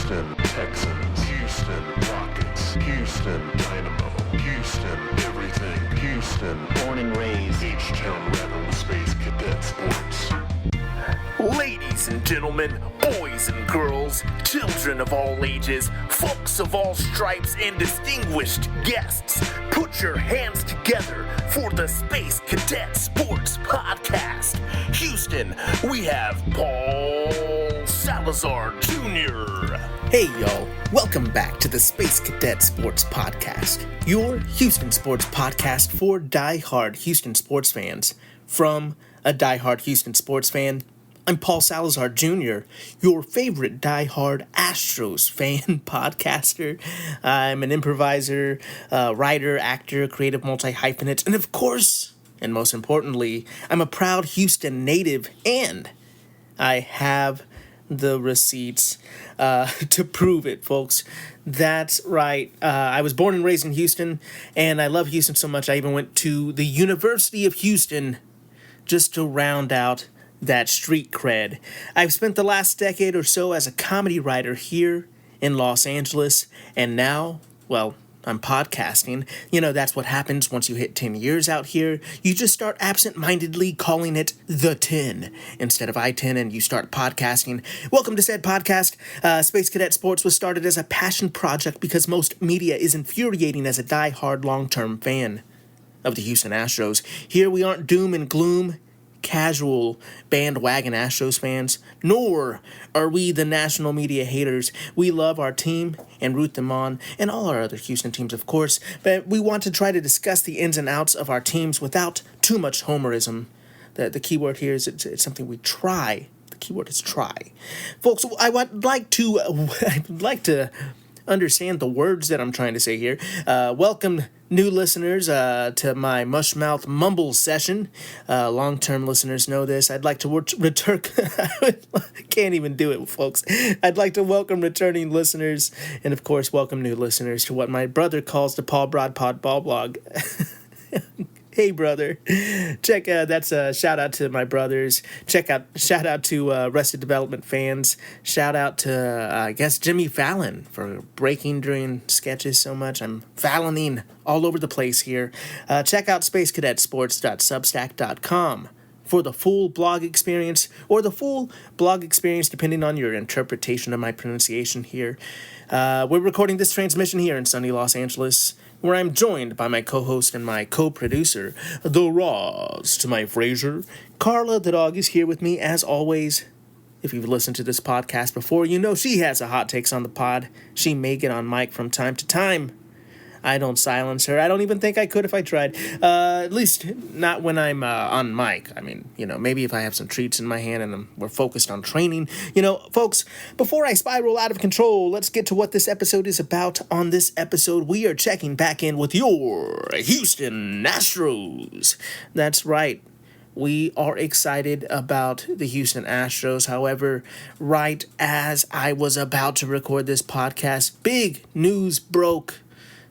Houston Texans, Houston Rockets, Houston Dynamo, Houston everything, Houston born and raised, H-Town Rebel Space Cadet Sports. Ladies and gentlemen, boys and girls, children of all ages, folks of all stripes, and distinguished guests, put your hands together for the Space Cadet Sports Podcast. Houston, we have Paul Salazar Jr. Hey y'all, welcome back to the Space Cadet Sports Podcast, your Houston sports podcast for die-hard Houston sports fans. From a die-hard Houston sports fan, I'm Paul Salazar Jr., your favorite die-hard Astros fan podcaster. I'm an improviser, writer, actor, creative multi-hyphenate, and of course, and most importantly, I'm a proud Houston native, and I have the receipts to prove it, folks. That's right. I was born and raised in Houston, and I love Houston so much I even went to the University of Houston just to round out that street cred. I've spent the last decade or so as a comedy writer here in Los Angeles, and now, well, I'm podcasting. You know, that's what happens once you hit 10 years out here. You just start absent-mindedly calling it the 10 instead of I-10, and you start podcasting. Welcome to said podcast. Space Cadet Sports was started as a passion project because most media is infuriating as a die-hard long-term fan of the Houston Astros. Here we aren't doom and gloom, casual bandwagon Astros fans, nor are we the national media haters. We love our team and root them on, and all our other Houston teams, of course, but we want to try to discuss the ins and outs of our teams without too much homerism. The key word here is it's something we try. The key word is try. Folks, I would like to understand the words that I'm trying to say here. Welcome new listeners to my mushmouth mumble session. Long-term listeners know this. I'd like to return. Can't even do it, folks. I'd like to welcome returning listeners, and of course, welcome new listeners to what my brother calls the Paul Broadpod Ball Blog. Hey, brother. That's a shout out to my brothers. Shout out to Arrested Development fans. Shout out to, I guess, Jimmy Fallon for breaking during sketches so much. I'm Falloning all over the place here. Check out spacecadetsports.substack.com for the full blog experience, or the full blog experience depending on your interpretation of my pronunciation here. We're recording this transmission here in sunny Los Angeles, where I'm joined by my co-host and my co-producer, the Roz to my Frasier. Carla the dog is here with me, as always. If you've listened to this podcast before, you know she has a hot takes on the pod. She may get on mic from time to time. I don't silence her. I don't even think I could if I tried. At least not when I'm on mic. I mean, you know, maybe if I have some treats in my hand and we're focused on training. You know, folks, before I spiral out of control, let's get to what this episode is about. On this episode, we are checking back in with your Houston Astros. That's right. We are excited about the Houston Astros. However, right as I was about to record this podcast, big news broke.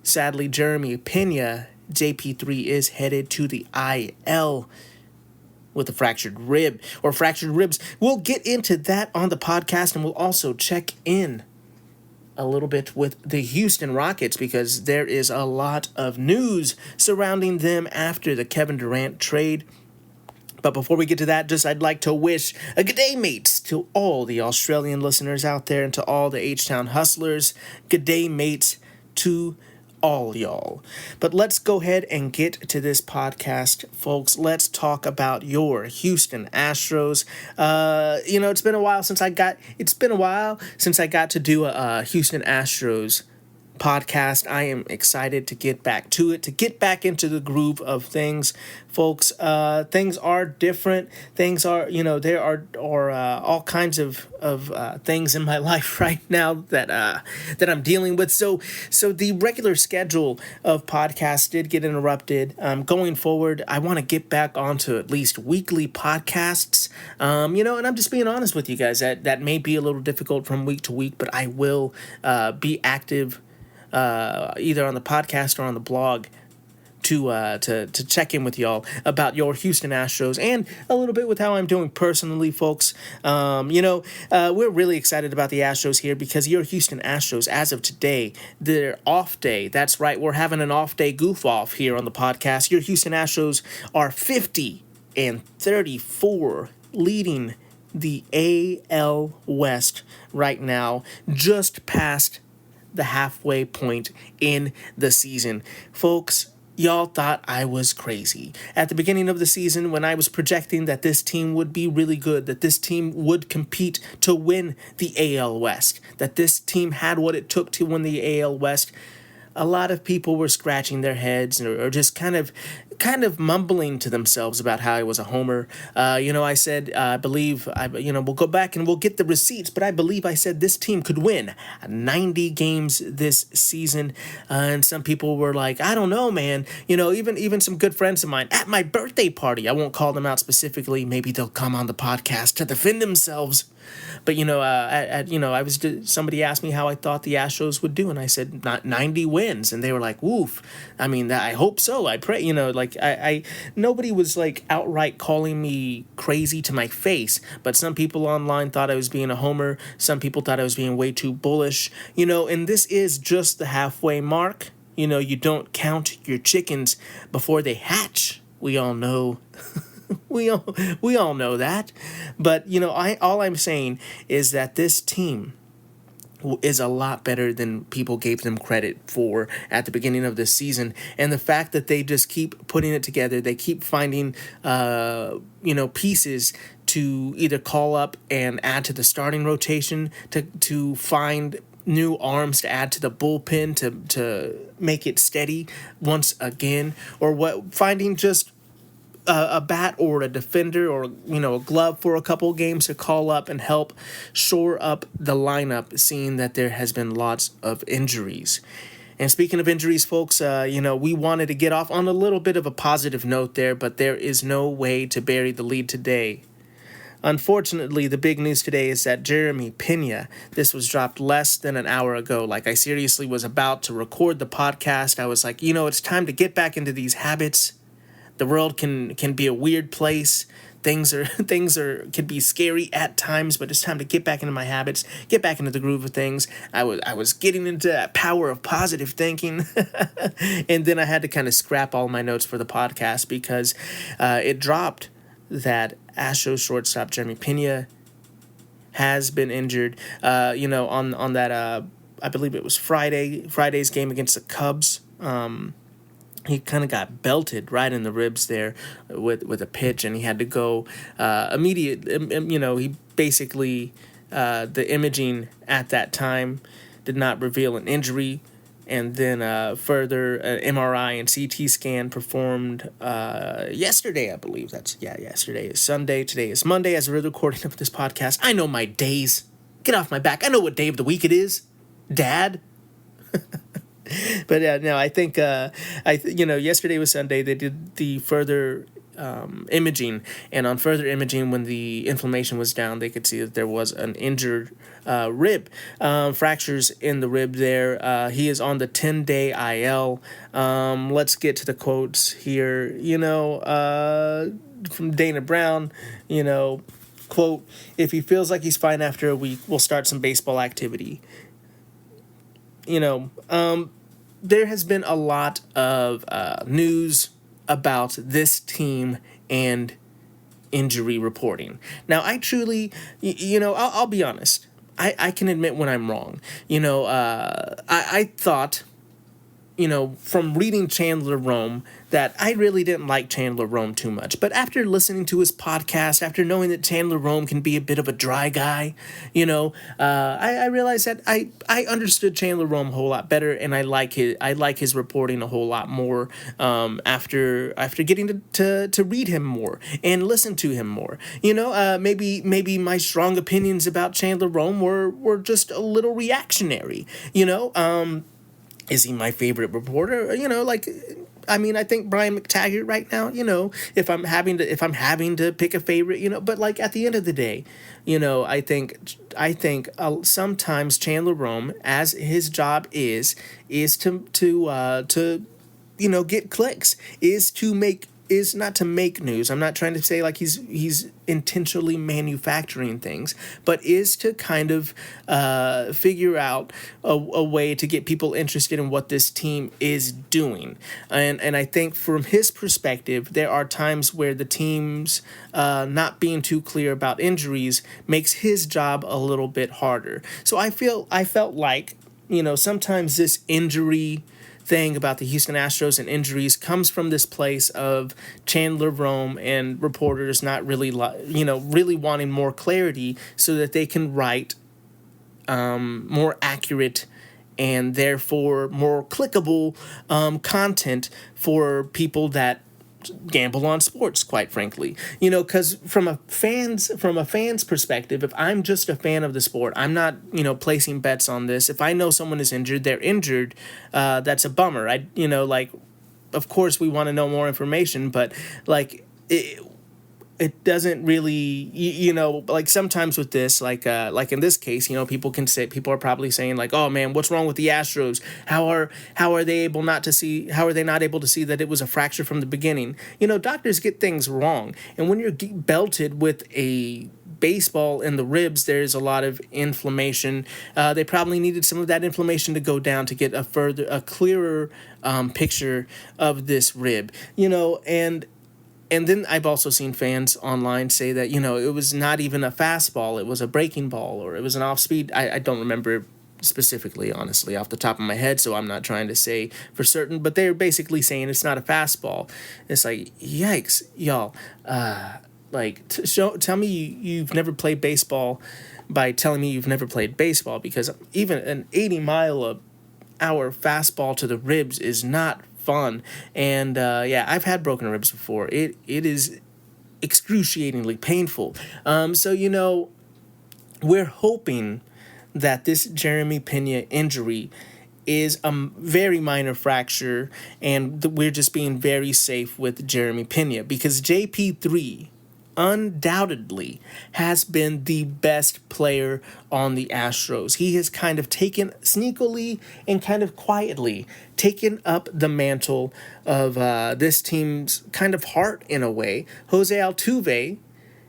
Sadly, Jeremy Peña, JP3, is headed to the IL with a fractured rib, or fractured ribs. We'll get into that on the podcast, and we'll also check in a little bit with the Houston Rockets, because there is a lot of news surrounding them after the Kevin Durant trade. But before we get to that, I'd like to wish a good day, mates, to all the Australian listeners out there and to all the H-Town hustlers. Good day, mates, to all y'all. But let's go ahead and get to this podcast, folks. Let's talk about your Houston Astros. You know, it's been a while since I got to do a Houston Astros podcast. I am excited to get back to it, to get back into the groove of things, folks. Things are different. Things are, you know, there are all kinds of things in my life right now that I'm dealing with. So the regular schedule of podcasts did get interrupted. Going forward, I want to get back onto at least weekly podcasts. You know, and I'm just being honest with you guys. That may be a little difficult from week to week, but I will be active either on the podcast or on the blog to check in with y'all about your Houston Astros and a little bit with how I'm doing personally, folks. We're really excited about the Astros here because your Houston Astros, as of today, their off day. That's right, we're having an off day goof off here on the podcast. Your Houston Astros are 50-34, leading the AL West right now, just past the halfway point in the season. Folks, y'all thought I was crazy. At the beginning of the season, when I was projecting that this team would be really good, that this team would compete to win the AL West, that this team had what it took to win the AL West, a lot of people were scratching their heads or just kind of mumbling to themselves about how I was a homer. I said, I believe, we'll go back and we'll get the receipts, but I believe I said this team could win 90 games this season. And some people were like, I don't know, man. Even some good friends of mine at my birthday party, I won't call them out specifically. Maybe they'll come on the podcast to defend themselves. But somebody asked me how I thought the Astros would do, and I said not 90 wins, and they were like, "Woof." I mean, I hope so. I pray. Nobody was like outright calling me crazy to my face, but some people online thought I was being a homer. Some people thought I was being way too bullish. And this is just the halfway mark. You don't count your chickens before they hatch. We all know. We all know that, but all I'm saying is that this team is a lot better than people gave them credit for at the beginning of this season, and the fact that they just keep putting it together, they keep finding pieces to either call up and add to the starting rotation, to find new arms to add to the bullpen to make it steady once again, or finding just a bat or a defender or a glove for a couple games to call up and help shore up the lineup, seeing that there has been lots of injuries. And speaking of injuries, folks, we wanted to get off on a little bit of a positive note there, but there is no way to bury the lead today. Unfortunately, the big news today is that Jeremy Peña, this was dropped less than an hour ago. Like, I seriously was about to record the podcast. I was like, it's time to get back into these habits. The world can be a weird place. Things can be scary at times, but it's time to get back into my habits, get back into the groove of things. I was getting into that power of positive thinking, and then I had to kind of scrap all my notes for the podcast because it dropped that Astros shortstop Jeremy Peña has been injured. On that I believe it was Friday's game against the Cubs. He kind of got belted right in the ribs there with a pitch, and he had to go immediate. He basically, the imaging at that time did not reveal an injury, and then further MRI and CT scan performed yesterday, I believe. Yesterday is Sunday. Today is Monday as we're recording of this podcast. I know my days. Get off my back. I know what day of the week it is, Dad. But I think yesterday was Sunday. They did the further imaging, and on further imaging, when the inflammation was down, they could see that there was an injured rib, fractures in the rib there. He is on the 10-day IL. Let's get to the quotes here. From Dana Brown, quote, "If he feels like he's fine after a week, we'll start some baseball activity." There has been a lot of news about this team and injury reporting. Now, I truly, I'll be honest. I can admit when I'm wrong. I thought, from reading Chandler Rome, that I really didn't like Chandler Rome too much. But after listening to his podcast, after knowing that Chandler Rome can be a bit of a dry guy, I realized that I understood Chandler Rome a whole lot better, and I like his reporting a whole lot more after getting to read him more and listen to him more. Maybe my strong opinions about Chandler Rome were just a little reactionary. Is he my favorite reporter? I think Brian McTaggart right now, if I'm having to pick a favorite, but like at the end of the day, I think sometimes Chandler Rome, as his job is to get clicks, is not to make news. I'm not trying to say like he's intentionally manufacturing things, but is to kind of figure out a way to get people interested in what this team is doing. And I think from his perspective, there are times where the team's not being too clear about injuries makes his job a little bit harder. So I felt like, sometimes this injury thing about the Houston Astros and injuries comes from this place of Chandler Rome and reporters not really, really wanting more clarity so that they can write more accurate and therefore more clickable content for people that gamble on sports, quite frankly. Because from a fan's perspective, if I'm just a fan of the sport, I'm not placing bets on this. If I know someone is injured, they're injured, that's a bummer. Of course we want to know more information, but it doesn't really, like sometimes with this, like in this case, people are probably saying like, oh man, what's wrong with the Astros? How are they not able to see that it was a fracture from the beginning? Doctors get things wrong. And when you're belted with a baseball in the ribs, there's a lot of inflammation. They probably needed some of that inflammation to go down to get a clearer picture of this rib, and then I've also seen fans online say that, it was not even a fastball, it was a breaking ball, or it was an off-speed. I don't remember specifically, honestly, off the top of my head, so I'm not trying to say for certain, but they're basically saying it's not a fastball. It's like, yikes, y'all. Tell me you've never played baseball by telling me you've never played baseball, because even an 80-mile-an-hour fastball to the ribs is not fun. And I've had broken ribs before. It is excruciatingly painful. So we're hoping that this Jeremy Peña injury is a very minor fracture, and we're just being very safe with Jeremy Peña, because JP3 undoubtedly has been the best player on the Astros. He has kind of sneakily and kind of quietly taken up the mantle of this team's kind of heart in a way. Jose Altuve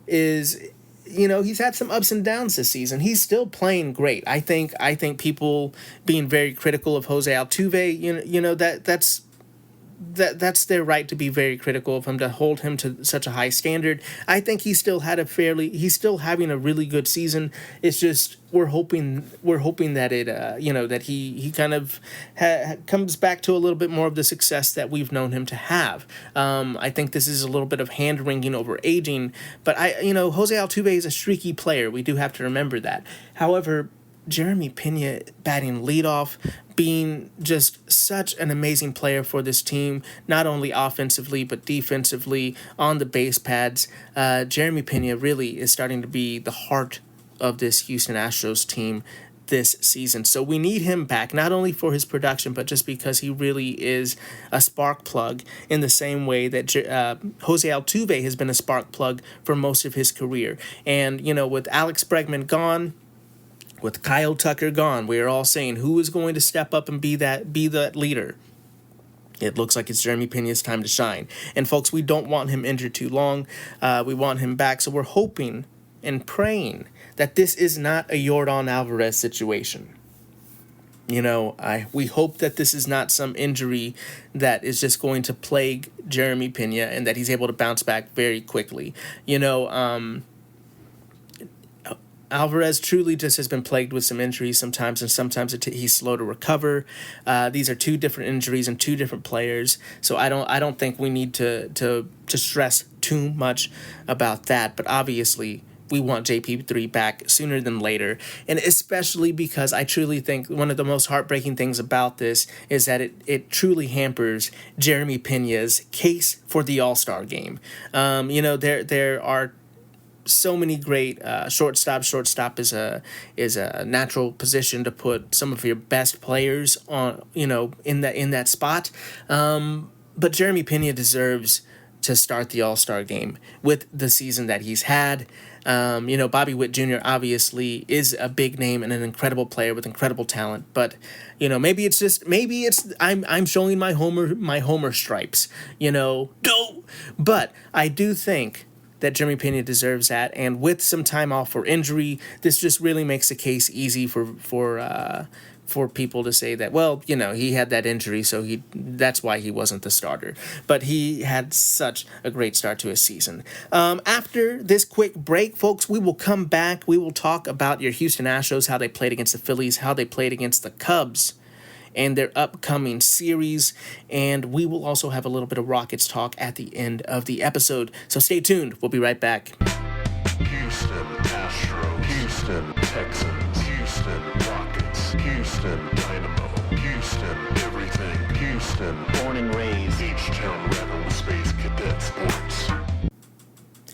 is, he's had some ups and downs this season. He's still playing great. I think people being very critical of Jose Altuve, that's their right to be very critical of him, to hold him to such a high standard. I think he's still having a really good season. It's just we're hoping that it that he kind of comes back to a little bit more of the success that we've known him to have. I think this is a little bit of hand wringing over aging, but Jose Altuve is a streaky player. We do have to remember that. However, Jeremy Peña batting leadoff, being just such an amazing player for this team, not only offensively but defensively on the base pads. Jeremy Peña really is starting to be the heart of this Houston Astros team this season. So we need him back, not only for his production, but just because he really is a spark plug in the same way that Jose Altuve has been a spark plug for most of his career. And, with Alex Bregman gone, with Kyle Tucker gone, we are all saying who is going to step up and be that leader. It looks like it's Jeremy Peña's time to shine. And folks, we don't want him injured too long. We want him back. So we're hoping and praying that this is not a Yordan Alvarez situation. We hope that this is not some injury that is just going to plague Jeremy Peña and that he's able to bounce back very quickly. Alvarez truly just has been plagued with some injuries sometimes, and sometimes he's slow to recover. These are two different injuries and two different players, so I don't think we need to stress too much about that. But obviously, we want JP3 back sooner than later, and especially because I truly think one of the most heartbreaking things about this is that it truly hampers Jeremy Peña's case for the All-Star game. There are so many great shortstop. Shortstop is a natural position to put some of your best players on, in that spot. But Jeremy Peña deserves to start the All-Star game with the season that he's had. Bobby Witt Jr. obviously is a big name and an incredible player with incredible talent, but maybe I'm showing my homer stripes, but I do think that Jeremy Peña deserves that, and with some time off for injury, this just really makes the case easy for people to say that, well, he had that injury, so that's why he wasn't the starter. But he had such a great start to his season. After this quick break, folks, we will come back. We will talk about your Houston Astros, how they played against the Phillies, how they played against the Cubs, and their upcoming series. And we will also have a little bit of Rockets talk at the end of the episode. So stay tuned. We'll be right back. Houston Astros, Houston Texans, Houston Rockets, Houston Dynamo, Houston everything, Houston born and raised, H-Town Rebel Space Cadet Sports.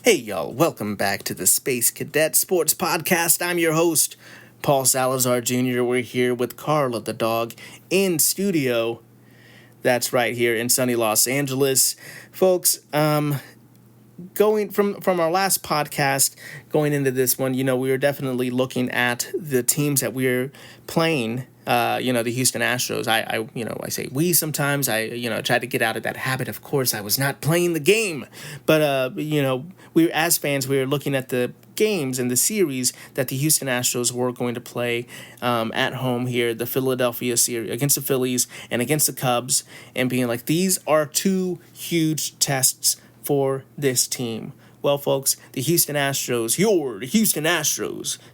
Hey y'all, welcome back to the Space Cadet Sports Podcast. I'm your host, Paul Salazar Jr. We're here with Carla the dog in studio. That's right, here in sunny Los Angeles. Folks, going from our last podcast, going into this one, we were definitely looking at the teams that we're playing. The Houston Astros. I say we sometimes. I try to get out of that habit. Of course, I was not playing the game, but we as fans, we were looking at the games and the series that the Houston Astros were going to play at home here, the Philadelphia series against the Phillies and against the Cubs, and being like, these are two huge tests for this team. Well, folks, the Houston Astros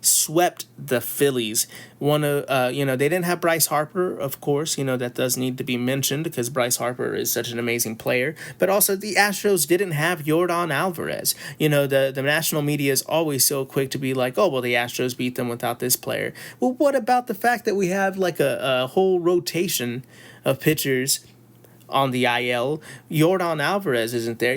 swept the Phillies. They didn't have Bryce Harper, of course. That does need to be mentioned because Bryce Harper is such an amazing player. But also, the Astros didn't have Yordan Alvarez. The national media is always so quick to be like, oh, well, the Astros beat them without this player. Well, what about the fact that we have like a whole rotation of pitchers on the IL? Yordan Alvarez isn't there.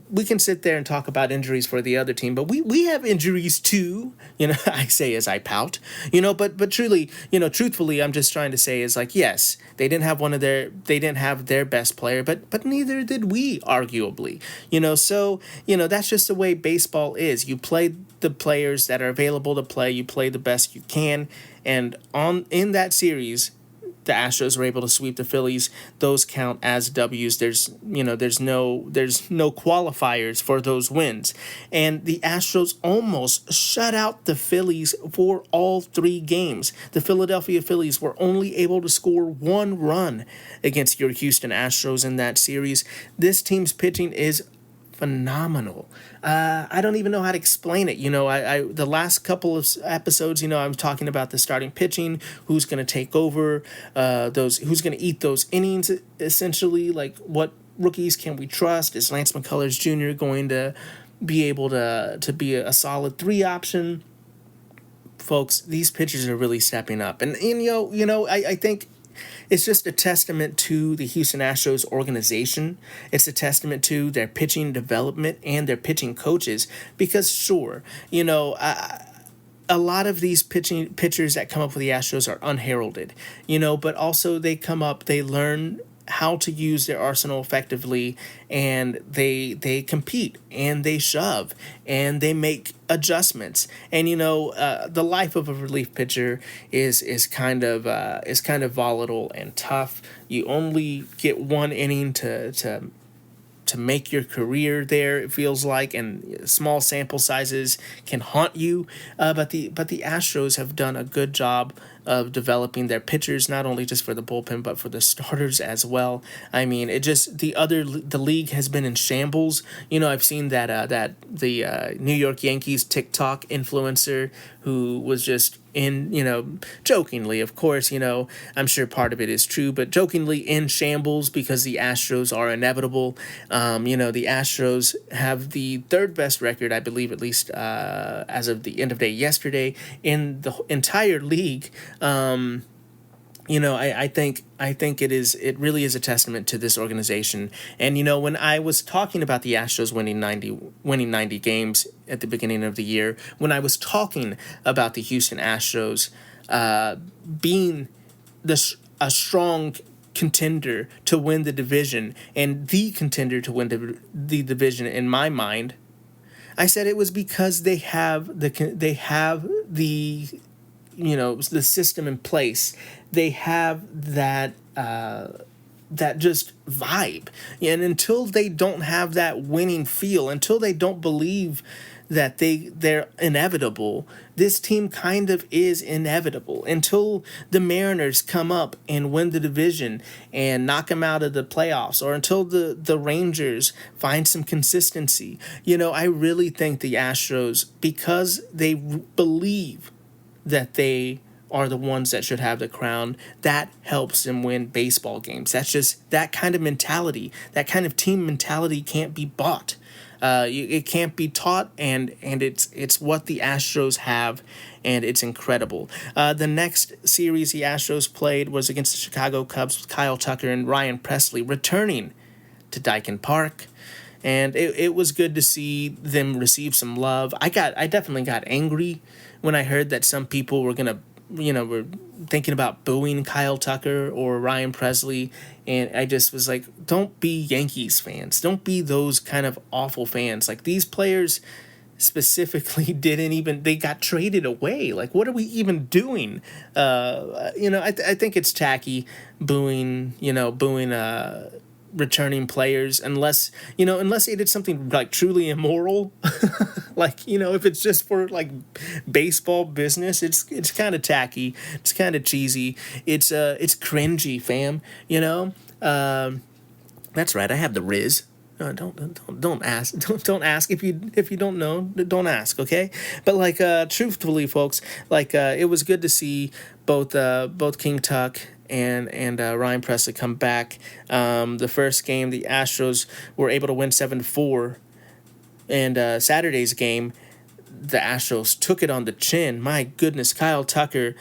We can sit there and talk about injuries for the other team, but we have injuries too. I say as I pout. But truly, truthfully, I'm just trying to say is like, yes, they didn't have their best player, but neither did we, arguably. So that's just the way baseball is. You play the players that are available to play. You play the best you can, and in that series, the Astros were able to sweep the Phillies. Those count as W's. There's no qualifiers for those wins. And the Astros almost shut out the Phillies for all three games. The Philadelphia Phillies were only able to score one run against your Houston Astros in that series. This team's pitching is phenomenal. I don't even know how to explain it. The last couple of episodes, I'm talking about the starting pitching, who's going to take over, who's going to eat those innings, essentially, like what rookies can we trust? Is Lance McCullers Jr. going to be able to be a solid 3 option? Folks, these pitchers are really stepping up. And I think it's just a testament to the Houston Astros organization. It's a testament to their pitching development and their pitching coaches. Because sure, a lot of these pitchers that come up with the Astros are unheralded, but also they learn how to use their arsenal effectively, and they compete and they shove and they make adjustments. And the life of a relief pitcher is kind of volatile and tough. You only get one inning to make your career there, it feels like, and small sample sizes can haunt you. But the Astros have done a good job of developing their pitchers, not only just for the bullpen, but for the starters as well. I mean, the league has been in shambles. I've seen that the New York Yankees TikTok influencer who was just jokingly, of course, I'm sure part of it is true, but jokingly in shambles because the Astros are inevitable. The Astros have the 3rd best record, I believe, at least as of the end of day yesterday, in the entire league. I think it really is a testament to this organization. And when I was talking about the Astros winning 90 games at the beginning of the year, when I was talking about the Houston Astros being a strong contender to win the division and the contender to win the division in my mind. I said it was because they have the the system in place. They have that just vibe. And until they don't have that winning feel, until they don't believe that they're inevitable, this team kind of is inevitable. Until the Mariners come up and win the division and knock them out of the playoffs, or until the Rangers find some consistency. I really think the Astros, because they believe that they are the ones that should have the crown, that helps them win baseball games. That's just that kind of mentality. That kind of team mentality can't be bought. It can't be taught, and it's what the Astros have, and it's incredible. The next series the Astros played was against the Chicago Cubs with Kyle Tucker and Ryan Presley returning to Daikin Park. And it was good to see them receive some love. I definitely got angry when I heard that some people were were thinking about booing Kyle Tucker or Ryan Presley, and I just was like, don't be Yankees fans. Don't be those kind of awful fans. Like, these players specifically they got traded away. Like, what are we even doing? I think it's tacky booing returning players unless they did something like truly immoral. Like, if it's just for like baseball business, it's kind of tacky, it's kind of cheesy, it's cringy, fam. That's right, I have the Riz. Don't ask. Don't ask if you don't know. Don't ask, okay? But like, truthfully, folks, like, it was good to see both King Tuck and Ryan Presley come back. The first game, the Astros were able to win 7-4, and Saturday's game, the Astros took it on the chin. My goodness, Kyle Tucker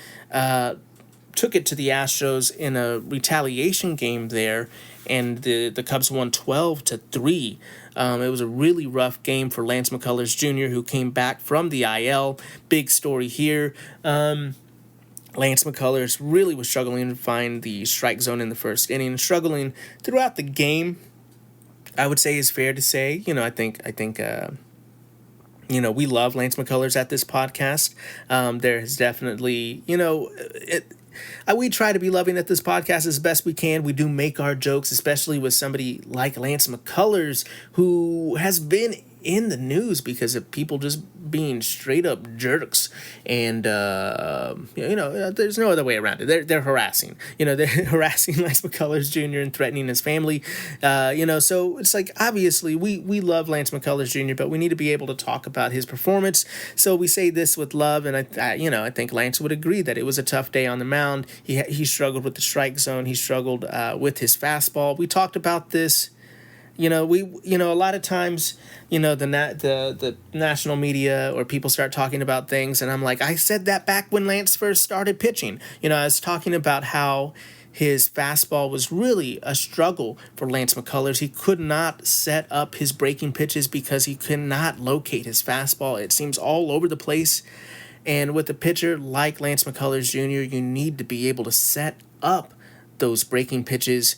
took it to the Astros in a retaliation game there, and the Cubs won 12-3. It was a really rough game for Lance McCullers Jr., who came back from the IL. Big story here. Lance McCullers really was struggling to find the strike zone in the first inning, struggling throughout the game, I would say is fair to say. I think we love Lance McCullers at this podcast. There is definitely, we try to be loving at this podcast as best we can. We do make our jokes, especially with somebody like Lance McCullers, who has been in the news because of people just being straight up jerks, and there's no other way around it. They're harassing. They're harassing Lance McCullers Jr. and threatening his family. So it's like, obviously we love Lance McCullers Jr., but we need to be able to talk about his performance. So we say this with love, and I think Lance would agree that it was a tough day on the mound. He struggled with the strike zone. He struggled with his fastball. We talked about this. A lot of times, the national media or people start talking about things, and I'm like, I said that back when Lance first started pitching. I was talking about how his fastball was really a struggle for Lance McCullers. He could not set up his breaking pitches because he could not locate his fastball. It seems all over the place. And with a pitcher like Lance McCullers Jr., you need to be able to set up those breaking pitches.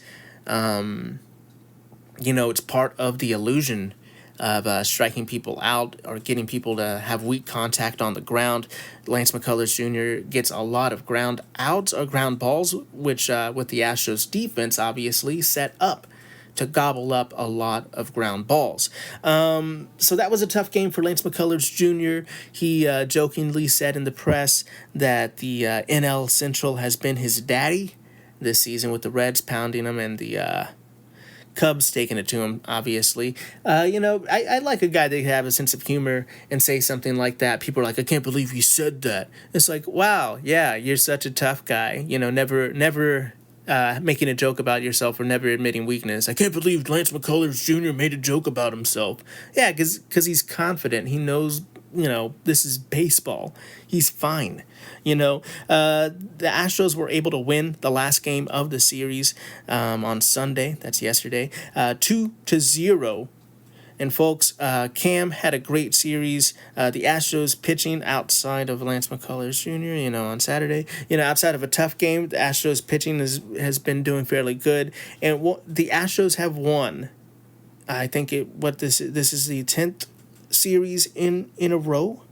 It's part of the illusion of striking people out or getting people to have weak contact on the ground. Lance McCullers Jr. gets a lot of ground outs or ground balls, which with the Astros defense obviously set up to gobble up a lot of ground balls. So that was a tough game for Lance McCullers Jr. He jokingly said in the press that the NL Central has been his daddy this season, with the Reds pounding him and the Cubs taking it to him, obviously. I like a guy that can have a sense of humor and say something like that. People are like, I can't believe you said that. It's like, wow, yeah, you're such a tough guy. Never making a joke about yourself or never admitting weakness. I can't believe Lance McCullers Jr. made a joke about himself. Yeah, because he's confident. He knows, this is baseball. He's fine. The Astros were able to win the last game of the series on Sunday. That's yesterday. 2-0. And folks, Cam had a great series. The Astros pitching outside of Lance McCullers Jr., on Saturday, outside of a tough game, the Astros pitching has been doing fairly good. And the Astros have won. I think this is the 10th series in a row,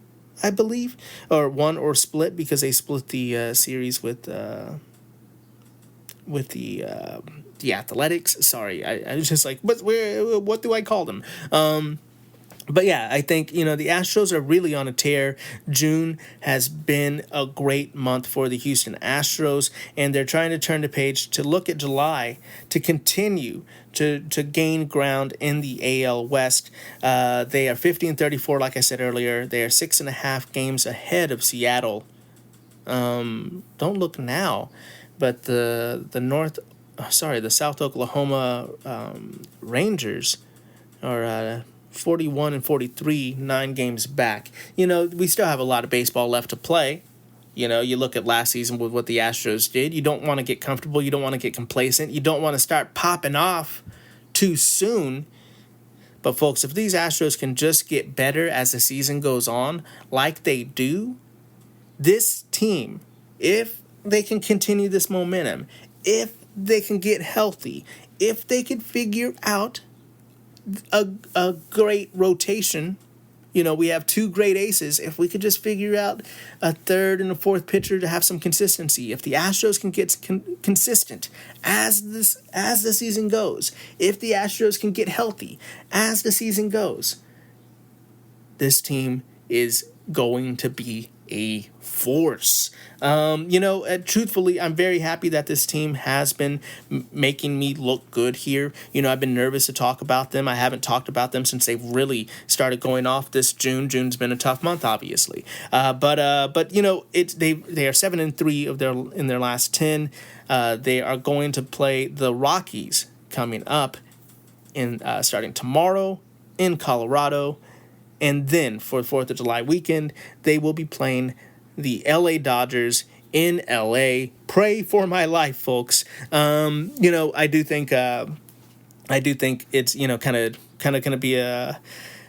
I believe, or won or split, because they split the series with the Athletics. Sorry, I was just like, what do I call them? But yeah, I think, the Astros are really on a tear. June has been a great month for the Houston Astros, and they're trying to turn the page to look at July to continue to gain ground in the AL West. They are 50-34, like I said earlier. They are 6.5 games ahead of Seattle. Don't look now, but the South Oklahoma Rangers are 41-43, 9 games back. We still have a lot of baseball left to play. You look at last season with what the Astros did. You don't want to get comfortable. You don't want to get complacent. You don't want to start popping off too soon. But folks, if these Astros can just get better as the season goes on, like they do, this team, if they can continue this momentum, if they can get healthy, if they can figure out a great rotation, we have 2 great aces. If we could just figure out a third and a fourth pitcher to have some consistency, if the Astros can get consistent as the season goes, if the Astros can get healthy as the season goes, this team is going to be a force. Truthfully, I'm very happy that this team has been making me look good here. I've been nervous to talk about them. I haven't talked about them since they've really started going off this June. June's been a tough month, obviously. But they are 7-3 in their last 10. They are going to play the Rockies coming up starting tomorrow in Colorado. And then for 4th of July weekend, they will be playing the LA Dodgers in LA. Pray for my life, folks. I do think it's kind of going to be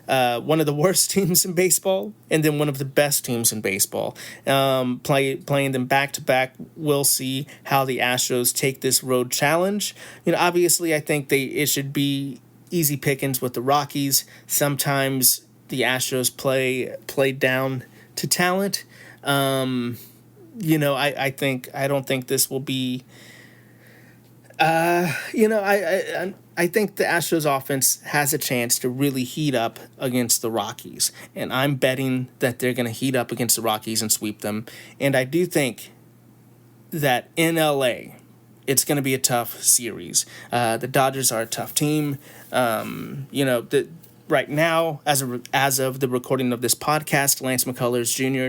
one of the worst teams in baseball, and then one of the best teams in baseball. Playing them back to back. We'll see how the Astros take this road challenge. Obviously, I think it should be easy pickings with the Rockies. Sometimes the Astros play down to talent. I don't think this will be. I think the Astros offense has a chance to really heat up against the Rockies, and I'm betting that they're going to heat up against the Rockies and sweep them. And I do think that in LA, it's going to be a tough series. The Dodgers are a tough team. Right now, as of the recording of this podcast, Lance McCullers Jr.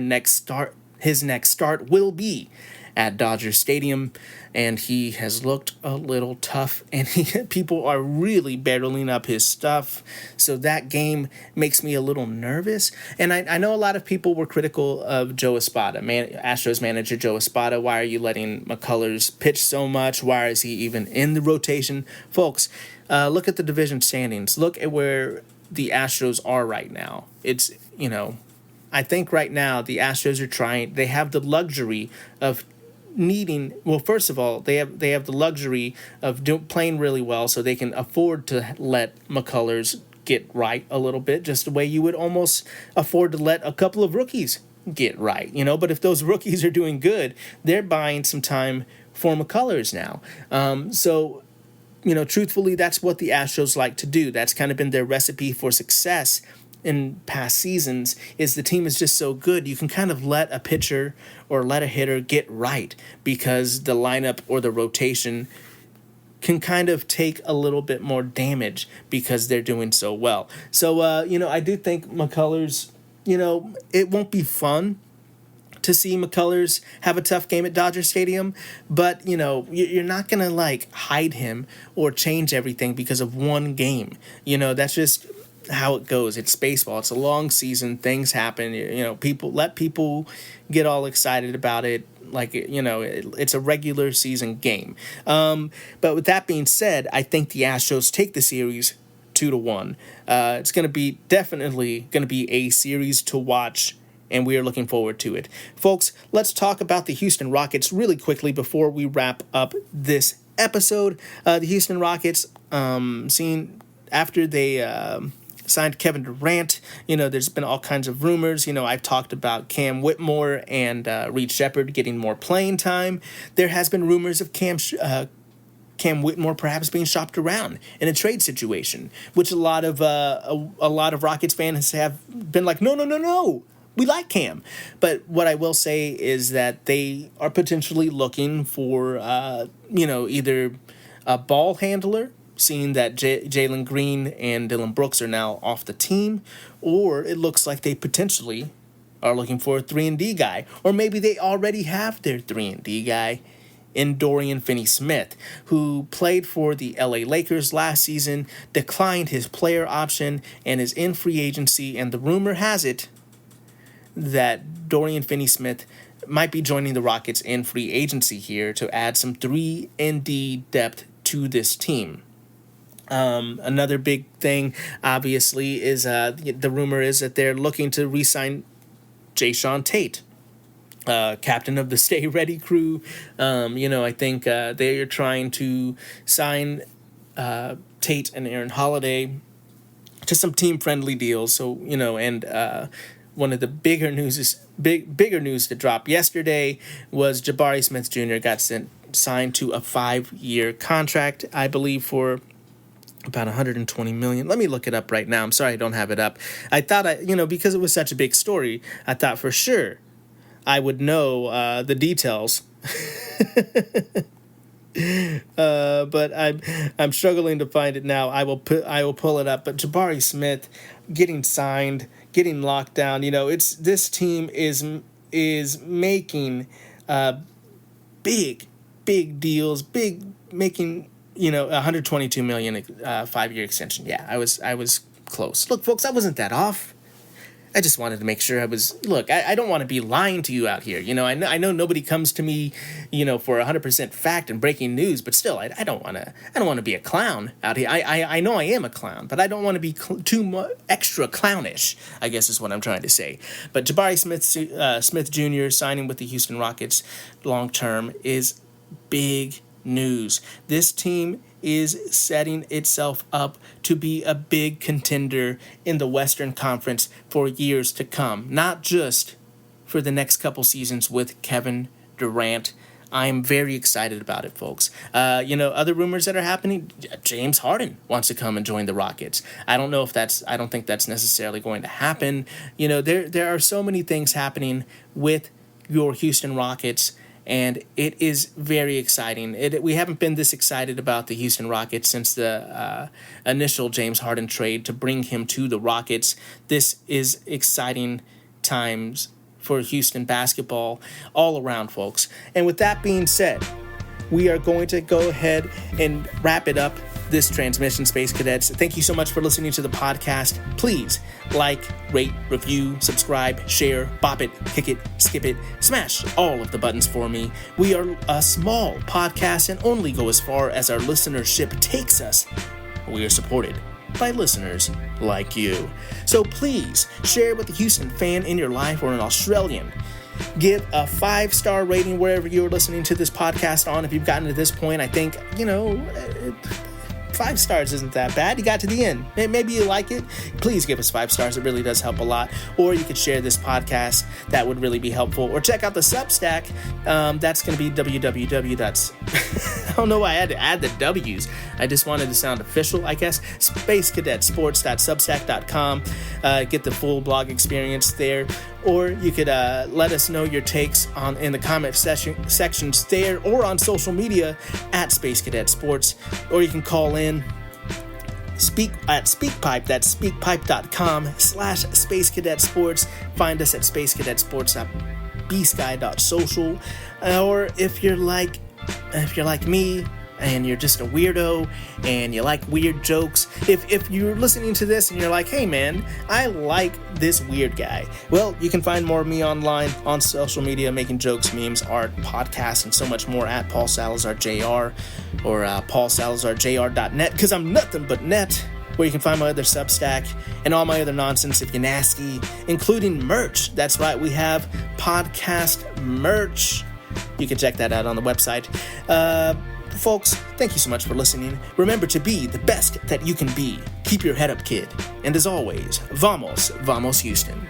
His next start will be at Dodger Stadium, and he has looked a little tough, and people are really barreling up his stuff. So that game makes me a little nervous. And I know a lot of people were critical of Joe Espada, Astros manager Joe Espada. Why are you letting McCullers pitch so much? Why is he even in the rotation? Folks, look at the division standings. Look at where the Astros are right now. It's, I think right now the Astros are trying, they have the luxury of needing, well, first of all, they have the luxury of playing really well, so they can afford to let McCullers get right a little bit, just the way you would almost afford to let a couple of rookies get right, but if those rookies are doing good, they're buying some time for McCullers now. Truthfully, that's what the Astros like to do. That's kind of been their recipe for success in past seasons, is the team is just so good, you can kind of let a pitcher or let a hitter get right because the lineup or the rotation can kind of take a little bit more damage because they're doing so well. So, I do think McCullers, it won't be fun to see McCullers have a tough game at Dodger Stadium, but you're not gonna hide him or change everything because of one game. That's just how it goes. It's baseball. It's a long season. Things happen. People get all excited about it. It's a regular season game. But with that being said, I think the Astros take the series 2-1. It's going to be definitely going to be a series to watch, and we are looking forward to it. Folks, let's talk about the Houston Rockets really quickly before we wrap up this episode. The Houston Rockets, seen after they signed Kevin Durant, there's been all kinds of rumors. I've talked about Cam Whitmore and Reed Shepherd getting more playing time. There has been rumors of Cam Whitmore perhaps being shopped around in a trade situation, which a lot of Rockets fans have been like, no. We like Cam. But what I will say is that they are potentially looking for, either a ball handler, seeing that Jalen Green and Dylan Brooks are now off the team, or it looks like they potentially are looking for a 3-and-D guy, or maybe they already have their 3-and-D guy in Dorian Finney-Smith, who played for the LA Lakers last season, declined his player option, and is in free agency, and the rumor has it that Dorian Finney-Smith might be joining the Rockets in free agency here to add some 3-and-D depth to this team. Another big thing, obviously, is the rumor is that they're looking to re-sign Jae'Sean Tate, captain of the Stay Ready crew. I think they are trying to sign Tate and Aaron Holiday to some team-friendly deals. So, and one of the bigger news that dropped yesterday was Jabari Smith Jr. got signed to a 5-year contract, I believe, for about $120 million. Let me look it up right now. I'm sorry I don't have it up. I thought because it was such a big story, I thought for sure I would know the details. But I'm struggling to find it now. I will pull it up. But Jabari Smith getting signed, getting locked down. This team is making big deals, making $122 million 5-year extension. Yeah, I was close. Look, folks, I wasn't that off. I just wanted to make sure I was. Look, I don't want to be lying to you out here. I know nobody comes to me, for 100% fact and breaking news. But still, I don't want to be a clown out here. I know I am a clown, but I don't want to be too extra clownish, I guess is what I'm trying to say. But Jabari Smith Jr. signing with the Houston Rockets long term is big news. This team is setting itself up to be a big contender in the Western Conference for years to come, not just for the next couple seasons with Kevin Durant. I'm very excited about it, folks. Other rumors that are happening, James Harden wants to come and join the Rockets. I don't think that's necessarily going to happen. There are so many things happening with your Houston Rockets, and it is very exciting. We haven't been this excited about the Houston Rockets since the initial James Harden trade to bring him to the Rockets. This is exciting times for Houston basketball all around, folks. And with that being said, we are going to go ahead and wrap it up this transmission, Space Cadets. Thank you so much for listening to the podcast. Please like, rate, review, subscribe, share, bop it, kick it, skip it, smash all of the buttons for me. We are a small podcast and only go as far as our listenership takes us. We are supported by listeners like you. So please share with a Houston fan in your life or an Australian. Give a 5-star rating wherever you're listening to this podcast on. If you've gotten to this point, I think, 5 stars isn't that bad. You got to the end. Maybe you like it. Please give us 5 stars. It really does help a lot. Or you could share this podcast. That would really be helpful. Or check out the Substack. That's going to be I don't know why I had to add the W's. I just wanted to sound official, I guess. SpaceCadetSports.substack.com. Get the full blog experience there. Or you could let us know your takes in the comment sections there, or on social media at Space Cadet Sports. Or you can call in SpeakPipe. That's speakpipe.com/Space Cadet Sports. Find us at spacecadetsports.bsky.social. Or if you're like me, and you're just a weirdo and you like weird jokes, if you're listening to this and you're like, hey man, I like this weird guy, well, you can find more of me online on social media, making jokes, memes, art, podcasts, and so much more at Paul Salazar Jr. or paulsalazarjr.net, because I'm nothing but net. where you can find my other Substack and all my other nonsense if you're nasty, including merch. That's right, we have podcast merch. You can check that out on the website. Folks, thank you so much for listening. Remember to be the best that you can be. Keep your head up, kid. And as always, vamos, vamos, Houston.